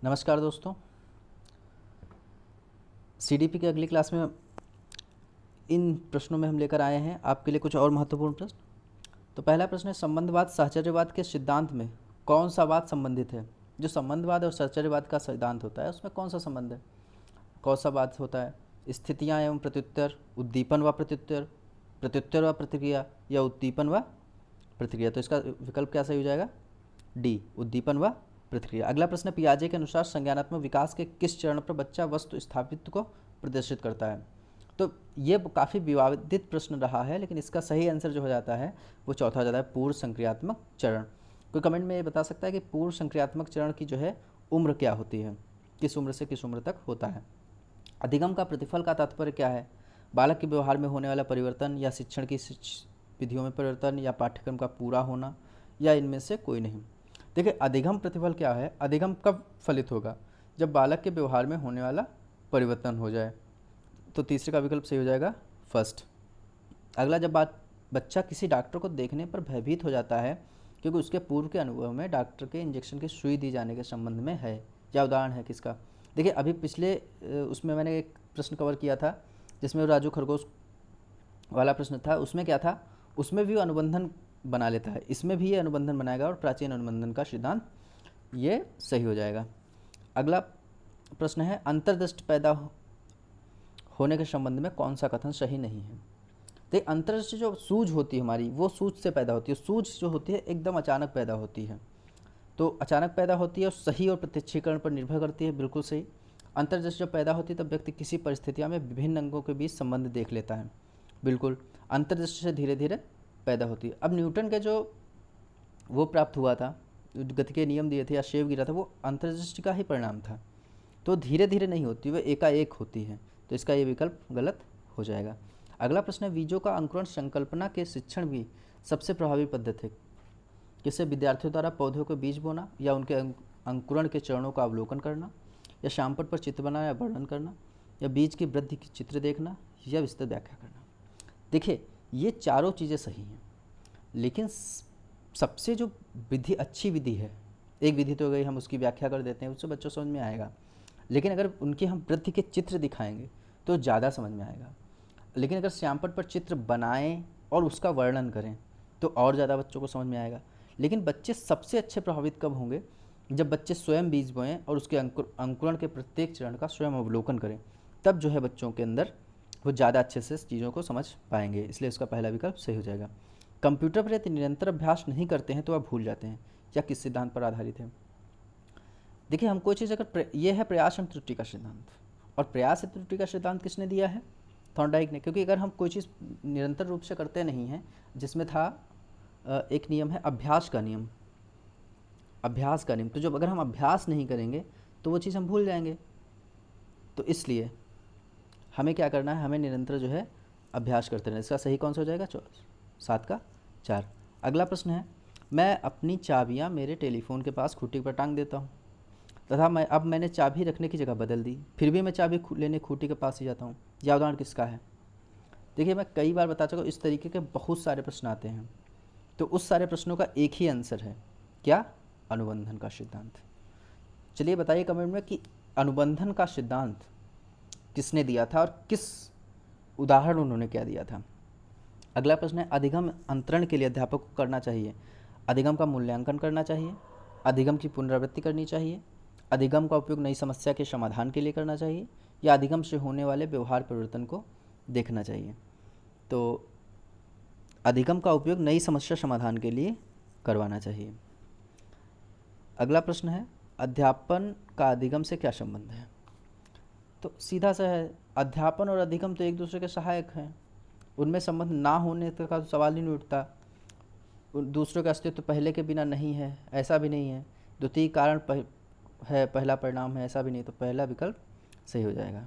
नमस्कार दोस्तों। सीडीपी की अगली क्लास में इन प्रश्नों में हम लेकर आए हैं आपके लिए कुछ और महत्वपूर्ण प्रश्न। तो पहला प्रश्न है, संबंधवाद साहचर्यवाद के सिद्धांत में कौन सा वाद संबंधित है। जो संबंधवाद और साहचर्यवाद का सिद्धांत होता है उसमें कौन सा संबंध है, कौन सा वाद होता है। स्थितियाँ एवं प्रत्युत्तर, उद्दीपन व प्रत्युत्तर, प्रत्युत्तर व प्रतिक्रिया, या उद्दीपन व प्रतिक्रिया। तो इसका विकल्प क्या सही हो जाएगा, डी, उद्दीपन व प्रतिक्रिया। अगला प्रश्न, पियाजे के अनुसार संज्ञानात्मक विकास के किस चरण पर बच्चा वस्तु स्थापित्व को प्रदर्शित करता है। तो ये काफ़ी विवादित प्रश्न रहा है, लेकिन इसका सही आंसर जो हो जाता है वो चौथा हो जाता है, पूर्व संक्रियात्मक चरण। कोई कमेंट में ये बता सकता है कि पूर्व संक्रियात्मक चरण की जो है उम्र क्या होती है, किस उम्र से किस उम्र तक होता है। अधिगम का प्रतिफल का तात्पर्य क्या है, बालक के व्यवहार में होने वाला परिवर्तन, या शिक्षण की विधियों में परिवर्तन, या पाठ्यक्रम का पूरा होना, या इनमें से कोई नहीं। देखिए, अधिगम प्रतिफल क्या है, अधिगम कब फलित होगा, जब बालक के व्यवहार में होने वाला परिवर्तन हो जाए। तो तीसरे का विकल्प सही हो जाएगा, फर्स्ट। अगला, जब बच्चा किसी डॉक्टर को देखने पर भयभीत हो जाता है क्योंकि उसके पूर्व के अनुभव में डॉक्टर के इंजेक्शन की सुई दी जाने के संबंध में है, या उदाहरण है किसका। देखिए, अभी पिछले उसमें मैंने एक प्रश्न कवर किया था जिसमें राजू खरगोश वाला प्रश्न था। उसमें क्या था, उसमें भी अनुबंधन बना लेता है, इसमें भी ये अनुबंधन बनाएगा और प्राचीन अनुबंधन का सिद्धांत ये सही हो जाएगा। अगला प्रश्न है, अंतर्दृष्टि पैदा होने के संबंध में कौन सा कथन सही नहीं है। देखिए, अंतर्दृष्टि जो सूझ होती है हमारी, वो सूझ से पैदा होती है। सूझ जो होती है एकदम अचानक पैदा होती है, तो अचानक पैदा होती है और सही और प्रत्यक्षीकरण पर निर्भर करती है, बिल्कुल सही। अंतर्दृष्टि जब पैदा होती है तब व्यक्ति किसी परिस्थितियों में विभिन्न अंगों के बीच संबंध देख लेता है, बिल्कुल। अंतर्दृष्टि से धीरे धीरे पैदा होती है। अब न्यूटन के जो वो प्राप्त हुआ था, गति के नियम दिए थे या शेव गिरा था, वो अंतर्दृष्टि का ही परिणाम था। तो धीरे धीरे नहीं होती, वह एकाएक होती है। तो इसका ये विकल्प गलत हो जाएगा। अगला प्रश्न है, बीजों का अंकुरण संकल्पना के शिक्षण भी सबसे प्रभावी पद्धति है। किसे, विद्यार्थियों द्वारा पौधों के बीज बोना, या उनके अंकुरण के चरणों का अवलोकन करना, या शामपट पर चित्र बनाना या वर्णन करना, या बीज की वृद्धि की चित्र देखना, या विस्तृत व्याख्या करना। देखिए, ये चारों चीज़ें सही हैं, लेकिन सबसे जो विधि अच्छी विधि है, एक विधि तो गई, हम उसकी व्याख्या कर देते हैं, उससे बच्चों समझ में आएगा। लेकिन अगर उनके हम वृद्धि के चित्र दिखाएंगे तो ज़्यादा समझ में आएगा। लेकिन अगर श्यामपट पर चित्र बनाएं और उसका वर्णन करें तो और ज़्यादा बच्चों को समझ में आएगा। लेकिन बच्चे सबसे अच्छे प्रभावित कब होंगे, जब बच्चे स्वयं बीज बोएं और उसके अंकुरण के प्रत्येक चरण का स्वयं अवलोकन करें, तब जो है बच्चों के अंदर वो ज़्यादा अच्छे से चीज़ों को समझ पाएंगे। इसलिए उसका पहला विकल्प सही हो जाएगा। कंप्यूटर पर यदि निरंतर अभ्यास नहीं करते हैं तो वह भूल जाते हैं, या किस सिद्धांत पर आधारित है। देखिए, हम कोई चीज़ अगर ये है प्रयास एवं त्रुटि का सिद्धांत, और प्रयास एवं त्रुटि का सिद्धांत किसने दिया है, थॉर्नडाइक ने। क्योंकि अगर हम कोई चीज़ निरंतर रूप से करते नहीं हैं, जिसमें था एक नियम है अभ्यास का नियम, अभ्यास का नियम। तो जब अगर हम अभ्यास नहीं करेंगे तो वो चीज़ हम भूल जाएंगे। तो इसलिए हमें क्या करना है, हमें निरंतर जो है अभ्यास करते रहना। इसका सही कौन सा हो जाएगा, 7 का 4। अगला प्रश्न है, मैं अपनी चाबियाँ मेरे टेलीफोन के पास खूंटी पर टांग देता हूँ तथा मैंने चाबी रखने की जगह बदल दी, फिर भी मैं चाबी लेने खूंटी के पास ही जाता हूँ। यह उदाहरण किसका है। देखिए, मैं कई बार बता चुका हूँ, इस तरीके के बहुत सारे प्रश्न आते हैं। तो उस सारे प्रश्नों का एक ही आंसर है, क्या, अनुबंधन का सिद्धांत। चलिए बताइए कमेंट में कि अनुबंधन का सिद्धांत किसने दिया था और किस उदाहरण उन्होंने क्या दिया था। अगला प्रश्न है, अधिगम अंतरण के लिए अध्यापक को करना चाहिए, अधिगम का मूल्यांकन करना चाहिए, अधिगम की पुनरावृत्ति करनी चाहिए, अधिगम का उपयोग नई समस्या के समाधान के लिए करना चाहिए, या अधिगम से होने वाले व्यवहार परिवर्तन को देखना चाहिए। तो अधिगम का उपयोग नई समस्या समाधान के लिए करवाना चाहिए। अगला प्रश्न है, अध्यापन का अधिगम से क्या संबंध है। तो सीधा सा है, अध्यापन और अधिगम तो एक दूसरे के सहायक हैं, उनमें संबंध ना होने का तो सवाल ही नहीं उठता। दूसरों का अस्तित्व पहले के बिना नहीं है, ऐसा भी नहीं है। द्वितीय कारण है, पहला परिणाम है, ऐसा भी नहीं। तो पहला विकल्प सही हो जाएगा।